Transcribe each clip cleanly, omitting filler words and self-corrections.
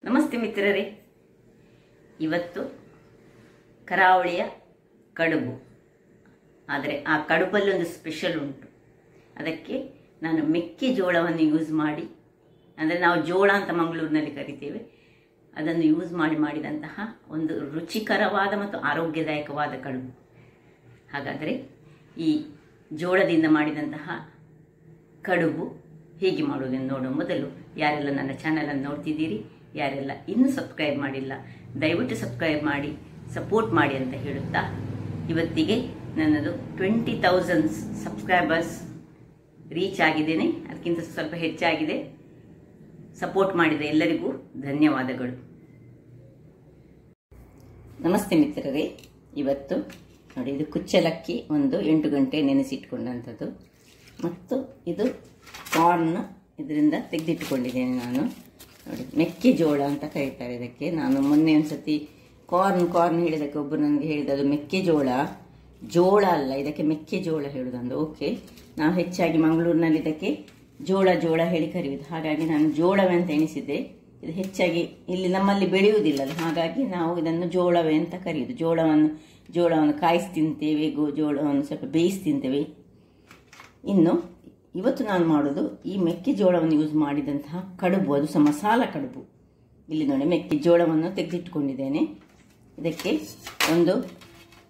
ನಮಸ್ತೆ ಮಿತ್ರರೇ, ಇವತ್ತು ಕರಾವಳಿಯ ಕಡುಬು. ಆದರೆ ಆ ಕಡುಬಲ್ಲಿ ಒಂದು ಸ್ಪೆಷಲ್ ಉಂಟು. ಅದಕ್ಕೆ ನಾನು ಮೆಕ್ಕೆಜೋಳವನ್ನು ಯೂಸ್ ಮಾಡಿ, ಅಂದರೆ ನಾವು ಜೋಳ ಅಂತ ಮಂಗಳೂರಿನಲ್ಲಿ ಕರಿತೇವೆ, ಅದನ್ನು ಯೂಸ್ ಮಾಡಿದಂತಹ ಒಂದು ರುಚಿಕರವಾದ ಮತ್ತು ಆರೋಗ್ಯದಾಯಕವಾದ ಕಡುಬು. ಹಾಗಾದರೆ ಈ ಜೋಳದಿಂದ ಮಾಡಿದಂತಹ ಕಡುಬು ಹೇಗೆ ಮಾಡುವುದನ್ನು ನೋಡುವ ಮೊದಲು, ಯಾರೆಲ್ಲ ನನ್ನ ಚಾನಲನ್ನು ನೋಡ್ತಿದ್ದೀರಿ, ಯಾರೆಲ್ಲ ಇನ್ನೂ ಸಬ್ಸ್ಕ್ರೈಬ್ ಮಾಡಿಲ್ಲ, ದಯವಿಟ್ಟು ಸಬ್ಸ್ಕ್ರೈಬ್ ಮಾಡಿ ಸಪೋರ್ಟ್ ಮಾಡಿ ಅಂತ ಹೇಳುತ್ತಾ, ಇವತ್ತಿಗೆ ನನ್ನದು 20,000 ಸಬ್ಸ್ಕ್ರೈಬರ್ಸ್ ರೀಚ್ ಆಗಿದ್ದೇನೆ. ಅದಕ್ಕಿಂತ ಸ್ವಲ್ಪ ಹೆಚ್ಚಾಗಿದೆ. ಸಪೋರ್ಟ್ ಮಾಡಿದ ಎಲ್ಲರಿಗೂ ಧನ್ಯವಾದಗಳು. ನಮಸ್ತೆ ಮಿತ್ರರೇ, ಇವತ್ತು ನೋಡಿ, ಇದು ಕುಚ್ಚಲಕ್ಕಿ ಒಂದು 8 ಗಂಟೆ ನೆನೆಸಿಟ್ಕೊಂಡಂಥದ್ದು, ಮತ್ತು ಇದು ಕಾರ್ನ್ ಇದರಿಂದ ತೆಗೆದಿಟ್ಟುಕೊಂಡಿದ್ದೇನೆ ನಾನು. ನೋಡಿ, ಮೆಕ್ಕೆಜೋಳ ಅಂತ ಕರೀತಾರೆ ಇದಕ್ಕೆ. ನಾನು ಮೊನ್ನೆ ಒಂದ್ಸತಿ ಕಾರ್ನ್ ಹೇಳಿದಕ್ಕೆ ಒಬ್ಬರು ನನಗೆ ಹೇಳಿದದು ಮೆಕ್ಕೆಜೋಳ, ಜೋಳ ಅಲ್ಲ, ಇದಕ್ಕೆ ಮೆಕ್ಕೆಜೋಳ ಹೇಳುದಂದು. ಓಕೆ, ನಾವು ಹೆಚ್ಚಾಗಿ ಮಂಗಳೂರಿನಲ್ಲಿ ಇದಕ್ಕೆ ಜೋಳ ಹೇಳಿ ಕರೆಯುವುದು. ಹಾಗಾಗಿ ನಾನು ಜೋಳವೇ ಅಂತ ಎಣಿಸಿದ್ದೆ. ಇದು ಹೆಚ್ಚಾಗಿ ಇಲ್ಲಿ ನಮ್ಮಲ್ಲಿ ಬೆಳೆಯುವುದಿಲ್ಲ, ಹಾಗಾಗಿ ನಾವು ಇದನ್ನು ಜೋಳವೇ ಅಂತ ಕರೆಯುವುದು. ಜೋಳವನ್ನು ಕಾಯಿಸಿ ತಿಂತೇವೆ, ಜೋಳವನ್ನು ಸ್ವಲ್ಪ ಬೇಯಿಸಿ ತಿಂತೇವೆ. ಇನ್ನು ಇವತ್ತು ನಾನು ಮಾಡೋದು ಈ ಮೆಕ್ಕೆಜೋಳವನ್ನು ಯೂಸ್ ಮಾಡಿದಂತಹ ಕಡುಬು, ಅದು ಸಹ ಮಸಾಲ ಕಡುಬು. ಇಲ್ಲಿ ನೋಡಿ, ಮೆಕ್ಕೆಜೋಳವನ್ನು ತೆಗೆದಿಟ್ಕೊಂಡಿದ್ದೇನೆ. ಇದಕ್ಕೆ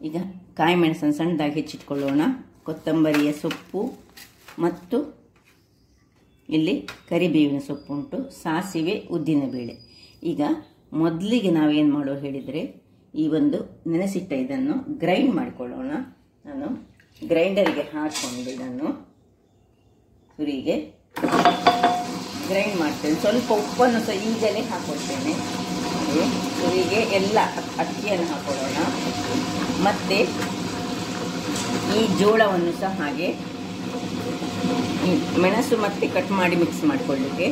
ಈಗ ಕಾಯಿ ಮೆಣಸನ್ನು ಸಣ್ಣದಾಗಿ ಹೆಚ್ಚಿಟ್ಕೊಳ್ಳೋಣ, ಕೊತ್ತಂಬರಿಯ ಸೊಪ್ಪು, ಮತ್ತು ಇಲ್ಲಿ ಕರಿಬೇವಿನ ಸೊಪ್ಪು ಉಂಟು, ಸಾಸಿವೆ, ಉದ್ದಿನಬೇಳೆ. ಈಗ ಮೊದಲಿಗೆ ನಾವೇನು ಮಾಡುವ ಹೇಳಿದರೆ, ಈ ಒಂದು ನೆನೆಸಿಟ್ಟ ಇದನ್ನು ಗ್ರೈಂಡ್ ಮಾಡಿಕೊಳ್ಳೋಣ. ನಾನು ಗ್ರೈಂಡರಿಗೆ ಹಾಕಿಕೊಂಡು ಇದನ್ನು ತುರಿಗೆ ಗ್ರೈಂಡ್ ಮಾಡ್ತೇನೆ. ಸ್ವಲ್ಪ ಉಪ್ಪನ್ನು ಸಹ ಈಗಲೇ ಹಾಕೊಳ್ತೇನೆ. ತುರಿಗೆ ಎಲ್ಲ ಅಕ್ಕಿಯನ್ನು ಹಾಕೊಳ್ಳೋಣ, ಮತ್ತೆ ಈ ಜೋಳವನ್ನು ಸಹ ಹಾಗೆ ಮೆಣಸು ಮತ್ತೆ ಕಟ್ ಮಾಡಿ ಮಿಕ್ಸ್ ಮಾಡಿಕೊಳ್ಳಿಕ್ಕೆ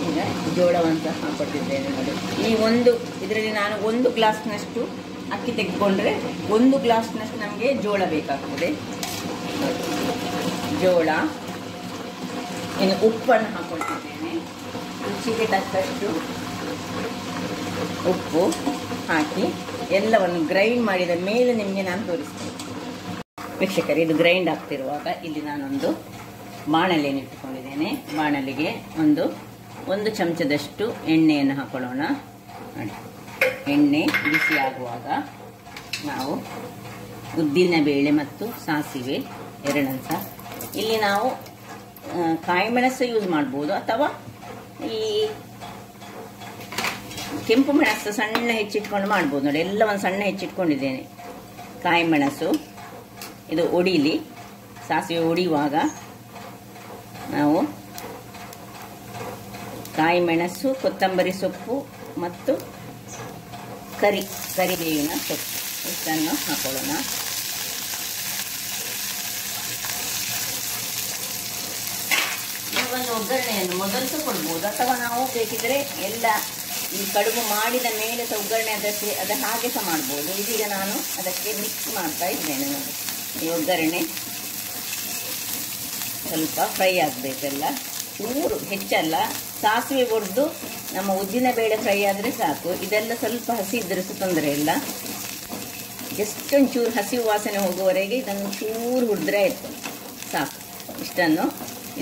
ಈಗ ಜೋಳವನ್ನು ಸಹ ಹಾಕೊಳ್ತಿದ್ದೇನೆ. ನೋಡಿ, ಇದರಲ್ಲಿ ನಾನು 1 ಗ್ಲಾಸ್ನಷ್ಟು ಅಕ್ಕಿ ತೆಗೆದುಕೊಂಡ್ರೆ 1 ಗ್ಲಾಸ್ನಷ್ಟು ನಮಗೆ ಜೋಳ ಬೇಕಾಗ್ತದೆ. ಜೋಳ, ಇನ್ನು ಉಪ್ಪನ್ನು ಹಾಕೊಳ್ತಿದ್ದೇನೆ, ರುಚಿಗೆ ತಕ್ಕಷ್ಟು ಉಪ್ಪು ಹಾಕಿ ಎಲ್ಲವನ್ನು ಗ್ರೈಂಡ್ ಮಾಡಿದ ಮೇಲೆ ನಿಮಗೆ ನಾನು ತೋರಿಸ್ತೇನೆ. ವೀಕ್ಷಕರೇ, ಇದು ಗ್ರೈಂಡ್ ಆಗ್ತಿರುವಾಗ ಇಲ್ಲಿ ನಾನೊಂದು ಬಾಣಲೆಯನ್ನು ಇಟ್ಟುಕೊಂಡಿದ್ದೇನೆ. ಬಾಣಲೆಗೆ ಒಂದು ಚಮಚದಷ್ಟು ಎಣ್ಣೆಯನ್ನು ಹಾಕೊಳ್ಳೋಣ. ನೋಡಿ, ಎಣ್ಣೆ ಬಿಸಿ ಆಗುವಾಗ ನಾವು ಉದ್ದಿನ ಬೇಳೆ ಮತ್ತು ಸಾಸಿವೆ ಎರಡನ್ನು ಸಹ, ಇಲ್ಲಿ ನಾವು ಕಾಯಿ ಮೆಣಸು ಯೂಸ್ ಮಾಡ್ಬೋದು, ಅಥವಾ ಈ ಕೆಂಪು ಮೆಣಸು ಸಣ್ಣ ಹೆಚ್ಚಿಟ್ಕೊಂಡು ಮಾಡ್ಬೋದು. ನೋಡಿ, ಎಲ್ಲವನ್ನು ಸಣ್ಣ ಹೆಚ್ಚಿಟ್ಕೊಂಡಿದ್ದೇನೆ. ಕಾಯಿ ಮೆಣಸು ಇದು ಒಡಿಲಿ, ಸಾಸಿವೆ ಒಡೆಯುವಾಗ ನಾವು ಕಾಯಿ ಮೆಣಸು, ಕೊತ್ತಂಬರಿ ಸೊಪ್ಪು ಮತ್ತು ಕರಿಬೇವಿನ ಸೊಪ್ಪು ಇಷ್ಟನ್ನು ಹಾಕೊಳ್ಳೋಣ. ಒಂದು ಒಗ್ಗರಣೆಯನ್ನು ಮೊದಲು ಸಹ ಕೊಡ್ಬೋದು, ಅಥವಾ ನಾವು ಬೇಕಿದ್ರೆ ಎಲ್ಲ ಈ ಕಡುಬು ಮಾಡಿದ ಮೇಲೆ ಸಹ ಒಗ್ಗರಣೆ ಅದು ಹಾಗೆ ಸಹ ಮಾಡ್ಬೋದು. ಇದೀಗ ನಾನು ಅದಕ್ಕೆ ಮಿಕ್ಸ್ ಮಾಡ್ತಾ ಇದ್ದೇನೆ. ನೋಡಿ, ಈ ಒಗ್ಗರಣೆ ಸ್ವಲ್ಪ ಫ್ರೈ ಆಗಬೇಕೆಲ್ಲ, ಚೂರು ಹೆಚ್ಚಲ್ಲ. ಸಾಸಿವೆ ಹೊಡೆದು ನಮ್ಮ ಉದ್ದಿನ ಬೇಳೆ ಫ್ರೈ ಆದರೆ ಸಾಕು. ಇದೆಲ್ಲ ಸ್ವಲ್ಪ ಹಸಿ ಇದ್ದರೆ ಸಹ ತೊಂದರೆ ಇಲ್ಲ. ಜಸ್ಟ್ ಒಂಚೂರು ಹಸಿವು ವಾಸನೆ ಹೋಗುವವರೆಗೆ ಇದನ್ನು ಚೂರು ಹುರಿದ್ರೆ ಆಯಿತು, ಸಾಕು. ಇಷ್ಟನ್ನು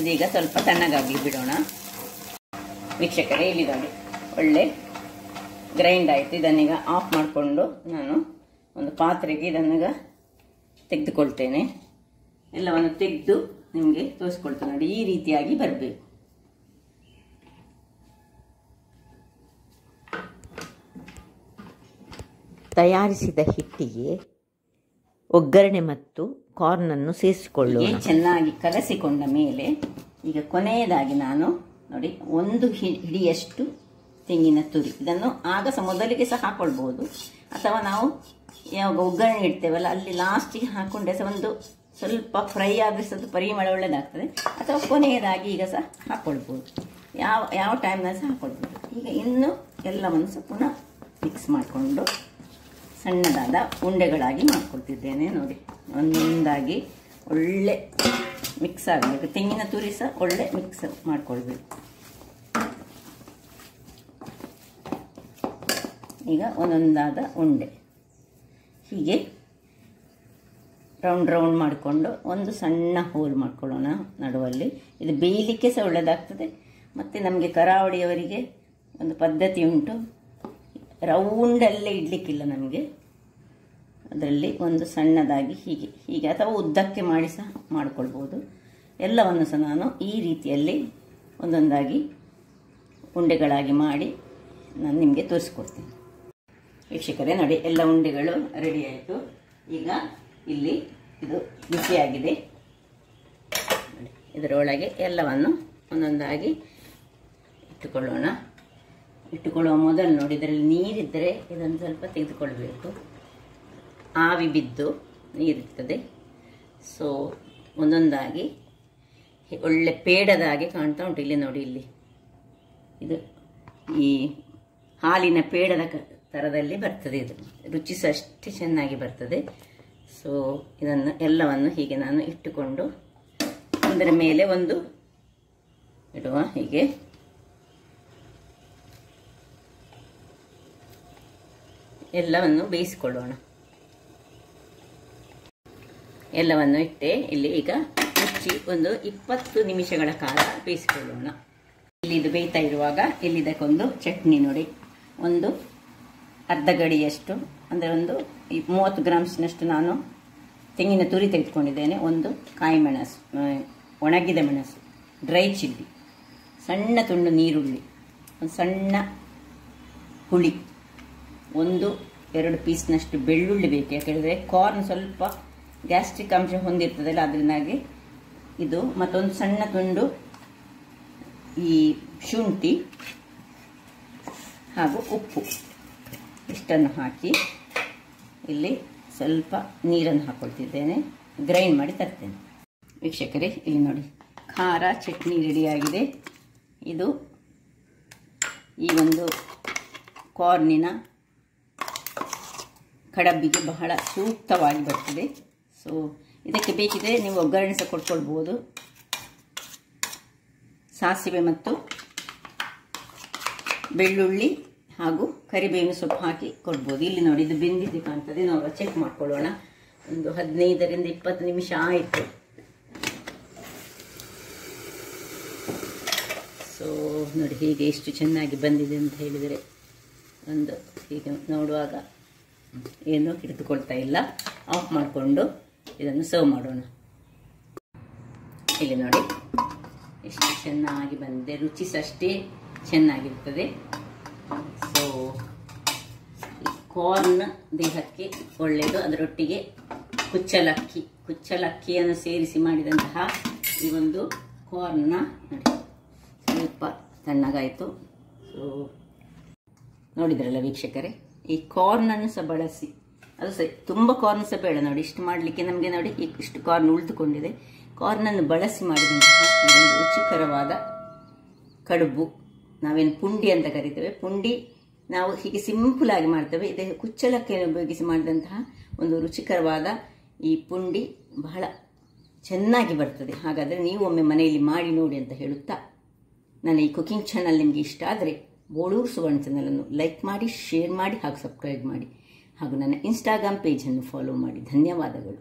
ಇದೀಗ ಸ್ವಲ್ಪ ತಣ್ಣಗಾಗಿ ಬಿಡೋಣ. ವೀಕ್ಷಕರೇ, ಇಲ್ಲಿ ನೋಡಿ, ಒಳ್ಳೆ ಗ್ರೈಂಡ್ ಆಯಿತು. ಇದನ್ನೀಗ ಆಫ್ ಮಾಡಿಕೊಂಡು ನಾನು ಒಂದು ಪಾತ್ರೆಗೆ ಇದನ್ನೀಗ ತೆಗೆದುಕೊಳ್ತೇನೆ. ಎಲ್ಲವನ್ನು ತೆಗೆದು ನಿಮಗೆ ತೋರಿಸ್ಕೊಳ್ತೇನೆ. ನೋಡಿ, ಈ ರೀತಿಯಾಗಿ ಬರಬೇಕು. ತಯಾರಿಸಿದ ಹಿಟ್ಟಿಗೆ ಒಗ್ಗರಣೆ ಮತ್ತು ಕಾರ್ನನ್ನು ಸೇರಿಸಿಕೊಳ್ಳೋಣ. ಚೆನ್ನಾಗಿ ಕಲಸಿಕೊಂಡ ಮೇಲೆ ಈಗ ಕೊನೆಯದಾಗಿ ನಾನು ನೋಡಿ 1 ಹಿಡಿಯಷ್ಟು ತೆಂಗಿನ ತುರಿ, ಇದನ್ನು ಆಗ ಸಹ ಮೊದಲಿಗೆ ಸಹ ಹಾಕೊಳ್ಬಹುದು, ಅಥವಾ ನಾವು ಯಾವಾಗ ಒಗ್ಗರಣೆ ಇಡ್ತೇವಲ್ಲ ಅಲ್ಲಿ ಲಾಸ್ಟಿಗೆ ಹಾಕೊಂಡ್ರೆ ಸಹ ಒಂದು ಸ್ವಲ್ಪ ಫ್ರೈ ಆದರೆ ಸ್ವಲ್ಪ ಪರಿಮಳ ಒಳ್ಳೆಯದಾಗ್ತದೆ, ಅಥವಾ ಕೊನೆಯದಾಗಿ ಈಗ ಸಹ ಹಾಕೊಳ್ಬೋದು, ಯಾವ ಟೈಮ್ನಲ್ಲಿ ಸಹ ಹಾಕೊಳ್ಬೋದು. ಈಗ ಇನ್ನು ಎಲ್ಲವನ್ನು ಸಹ ಪುನಃ ಮಿಕ್ಸ್ ಮಾಡಿಕೊಂಡು ಸಣ್ಣದಾದ ಉಂಡೆಗಳಾಗಿ ಮಾಡ್ಕೊಳ್ತಿದ್ದೇನೆ. ನೋಡಿ, ಒಂದೊಂದಾಗಿ ಒಳ್ಳೆ ಮಿಕ್ಸ್ ಆಗಬೇಕು. ತೆಂಗಿನ ತುರಿ ಸಹ ಒಳ್ಳೆ ಮಿಕ್ಸ್ ಮಾಡ್ಕೊಳ್ಬೇಕು. ಈಗ ಒಂದೊಂದಾದ ಉಂಡೆ ಹೀಗೆ ರೌಂಡ್ ರೌಂಡ್ ಮಾಡಿಕೊಂಡು ಒಂದು ಸಣ್ಣ ಹೋಲ್ ಮಾಡ್ಕೊಳ್ಳೋಣ ನಡುವಲ್ಲಿ. ಇದು ಬೇಯಲಿಕ್ಕೆ ಸಹ ಒಳ್ಳೆಯದಾಗ್ತದೆ. ಮತ್ತು ನಮಗೆ ಕರಾವಳಿಯವರಿಗೆ ಒಂದು ಪದ್ಧತಿ ಉಂಟು, ರೌಂಡಲ್ಲೇ ಇಡಲಿಕ್ಕಿಲ್ಲ ನಮಗೆ, ಅದರಲ್ಲಿ ಒಂದು ಸಣ್ಣದಾಗಿ ಹೀಗೆ ಹೀಗೆ ಅಥವಾ ಉದ್ದಕ್ಕೆ ಮಾಡಿ ಸಹ ಮಾಡಿಕೊಳ್ಬೋದು. ಎಲ್ಲವನ್ನು ಸಹ ನಾನು ಈ ರೀತಿಯಲ್ಲಿ ಒಂದೊಂದಾಗಿ ಉಂಡೆಗಳಾಗಿ ಮಾಡಿ ನಾನು ನಿಮಗೆ ತೋರಿಸ್ಕೊಡ್ತೀನಿ. ವೀಕ್ಷಕರೇ ನೋಡಿ, ಎಲ್ಲ ಉಂಡೆಗಳು ರೆಡಿ ಆಯಿತು. ಈಗ ಇಲ್ಲಿ ಇದು ಬಿಸಿಯಾಗಿದೆ ನೋಡಿ, ಇದರೊಳಗೆ ಎಲ್ಲವನ್ನು ಒಂದೊಂದಾಗಿ ಇಟ್ಟುಕೊಳ್ಳುವ ಮೊದಲು ನೋಡಿ, ಇದರಲ್ಲಿ ನೀರಿದ್ದರೆ ಇದನ್ನು ಸ್ವಲ್ಪ ತೆಗೆದುಕೊಳ್ಬೇಕು. ಆವಿ ಬಿದ್ದು ನೀರಿರ್ತದೆ. ಸೊ ಒಂದೊಂದಾಗಿ ಒಳ್ಳೆ ಪೇಡದ ಹಾಗೆ ಕಾಣ್ತಾ ಉಂಟು. ಇಲ್ಲಿ ನೋಡಿ, ಇಲ್ಲಿ ಇದು ಈ ಹಾಲಿನ ಪೇಡದ ಥರದಲ್ಲಿ ಬರ್ತದೆ. ಇದು ರುಚಿ ಸಹ ಅಷ್ಟೇ ಚೆನ್ನಾಗಿ ಬರ್ತದೆ. ಸೊ ಇದನ್ನು ಎಲ್ಲವನ್ನು ಹೀಗೆ ನಾನು ಇಟ್ಟುಕೊಂಡು ಅದರ ಮೇಲೆ ಒಂದು ಇಡುವ. ಹೀಗೆ ಎಲ್ಲವನ್ನು ಬೇಯಿಸಿಕೊಳ್ಳೋಣ. ಎಲ್ಲವನ್ನು ಇಟ್ಟೆ ಇಲ್ಲಿ ಈಗ ಮುಚ್ಚಿ ಒಂದು 20 ನಿಮಿಷಗಳ ಕಾಲ ಬೇಯಿಸಿಕೊಳ್ಳೋಣ. ಇಲ್ಲಿ ಇದು ಬೇಯ್ತಾ ಇರುವಾಗ ಇಲ್ಲಿ ಇದಕ್ಕೊಂದು ಚಟ್ನಿ ನೋಡಿ, ಒಂದು ಅರ್ಧ ಗಡಿಯಷ್ಟು ಅಂದರೆ ಒಂದು 30 ಗ್ರಾಮ್ಸ್ನಷ್ಟು ನಾನು ತೆಂಗಿನ ತುರಿ ತೆಗೆದುಕೊಂಡಿದ್ದೇನೆ. ಒಂದು ಕಾಯಿ ಮೆಣಸು, ಒಣಗಿದ ಮೆಣಸು, ಡ್ರೈ ಚಿಲ್ಲಿ, ಸಣ್ಣ ತುಂಡು ನೀರುಳ್ಳಿ, ಒಂದು ಸಣ್ಣ ಹುಳಿ, 1-2 ಪೀಸ್ನಷ್ಟು ಬೆಳ್ಳುಳ್ಳಿ ಬೇಕು. ಯಾಕೆಂದರೆ ಕಾರ್ನ್ ಸ್ವಲ್ಪ ಗ್ಯಾಸ್ಟ್ರಿಕ್ ಅಂಶ ಹೊಂದಿರ್ತದಲ್ಲ, ಅದರಿಂದಾಗಿ ಇದು. ಮತ್ತೊಂದು ಸಣ್ಣ ತುಂಡು ಈ ಶುಂಠಿ ಹಾಗೂ ಉಪ್ಪು ಇಷ್ಟನ್ನು ಹಾಕಿ ಇಲ್ಲಿ ಸ್ವಲ್ಪ ನೀರನ್ನು ಹಾಕ್ಕೊಳ್ತಿದ್ದೇನೆ. ಗ್ರೈಂಡ್ ಮಾಡಿ ತರ್ತೇನೆ. ವೀಕ್ಷಕರೇ ಇಲ್ಲಿ ನೋಡಿ, ಖಾರ ಚಟ್ನಿ ರೆಡಿಯಾಗಿದೆ. ಇದು ಈ ಒಂದು ಕಾರ್ನಿನ ಕಡಬಿಗೆ ಬಹಳ ಸೂಕ್ತವಾಗಿ ಬರ್ತದೆ. ಸೊ ಇದಕ್ಕೆ ಬೇಕಿದ್ರೆ ನೀವು ಒಗ್ಗರಣೆ ಸಹ ಕೊಟ್ಕೊಳ್ಬೋದು. ಸಾಸಿವೆ ಮತ್ತು ಬೆಳ್ಳುಳ್ಳಿ ಹಾಗೂ ಕರಿಬೇವಿನ ಸೊಪ್ಪು ಹಾಕಿ ಕೊಡ್ಬೋದು. ಇಲ್ಲಿ ನೋಡಿ, ಇದು ಬೆಂದಿದ್ದು ಕಾಣ್ತದೆ. ನಾವು ಚೆಕ್ ಮಾಡ್ಕೊಳ್ಳೋಣ. ಒಂದು 15-20 ನಿಮಿಷ ಆಯಿತು. ಸೊ ನೋಡಿ, ಹೀಗೆ ಎಷ್ಟು ಚೆನ್ನಾಗಿ ಬಂದಿದೆ ಅಂತ ಹೇಳಿದರೆ ಒಂದು ಹೀಗೆ ನೋಡುವಾಗ ಏನು ಹಿಡಿದುಕೊಳ್ತಾ ಇಲ್ಲ. ಆಫ್ ಮಾಡಿಕೊಂಡು ಇದನ್ನು ಸರ್ವ್ ಮಾಡೋಣ. ಇಲ್ಲಿ ನೋಡಿ ಎಷ್ಟು ಚೆನ್ನಾಗಿ ಬಂದಿದೆ. ರುಚಿ ಸಹ ಅಷ್ಟೇ ಚೆನ್ನಾಗಿರ್ತದೆ. ಸೊ ಕಾರ್ನ್ ದೇಹಕ್ಕೆ ಒಳ್ಳೆಯದು. ಅದರೊಟ್ಟಿಗೆ ಕುಚ್ಚಲಕ್ಕಿಯನ್ನು ಸೇರಿಸಿ ಮಾಡಿದಂತಹ ಈ ಒಂದು ಕಾರ್ನ್ನ ನೋಡಿ, ಸ್ವಲ್ಪ ತಣ್ಣಗಾಯಿತು. ಸೊ ನೋಡಿದ್ರಲ್ಲ ವೀಕ್ಷಕರೇ, ಈ ಕಾರ್ನನ್ನು ಸಹ ಬಳಸಿ, ಅದು ಸಹ ತುಂಬ ಕಾರ್ನ್ ಸಹ ಬೇಡ ನೋಡಿ, ಇಷ್ಟು ಮಾಡಲಿಕ್ಕೆ ನಮಗೆ ನೋಡಿ ಇಷ್ಟು ಕಾರ್ನ್ ಉಳಿದುಕೊಂಡಿದೆ. ಕಾರ್ನನ್ನು ಬಳಸಿ ಮಾಡಿದಂತಹ ಈ ಒಂದು ರುಚಿಕರವಾದ ಕಡುಬು, ನಾವೇನು ಪುಂಡಿ ಅಂತ ಕರಿತೇವೆ. ಪುಂಡಿ ನಾವು ಹೀಗೆ ಸಿಂಪಲ್ ಆಗಿ ಮಾಡ್ತೇವೆ. ಇದೇ ಕುಚ್ಚಲಕ್ಕಿಯನ್ನು ಉಪಯೋಗಿಸಿ ಮಾಡಿದಂತಹ ಒಂದು ರುಚಿಕರವಾದ ಈ ಪುಂಡಿ ಬಹಳ ಚೆನ್ನಾಗಿ ಬರ್ತದೆ. ಹಾಗಾದರೆ ನೀವು ಒಮ್ಮೆ ಮನೆಯಲ್ಲಿ ಮಾಡಿ ನೋಡಿ ಅಂತ ಹೇಳುತ್ತಾ, ನನ್ನ ಈ ಕುಕಿಂಗ್ ಚಾನಲ್ ನಿಮಗೆ ಇಷ್ಟ ಆದರೆ ಬೋಳೂರು ಸುವರ್ಣ ಚಾನಲನ್ನು ಲೈಕ್ ಮಾಡಿ, ಶೇರ್ ಮಾಡಿ ಹಾಗೂ ಸಬ್ಸ್ಕ್ರೈಬ್ ಮಾಡಿ ಹಾಗೂ ನನ್ನ ಇನ್ಸ್ಟಾಗ್ರಾಮ್ ಪೇಜನ್ನು ಫಾಲೋ ಮಾಡಿ. ಧನ್ಯವಾದಗಳು.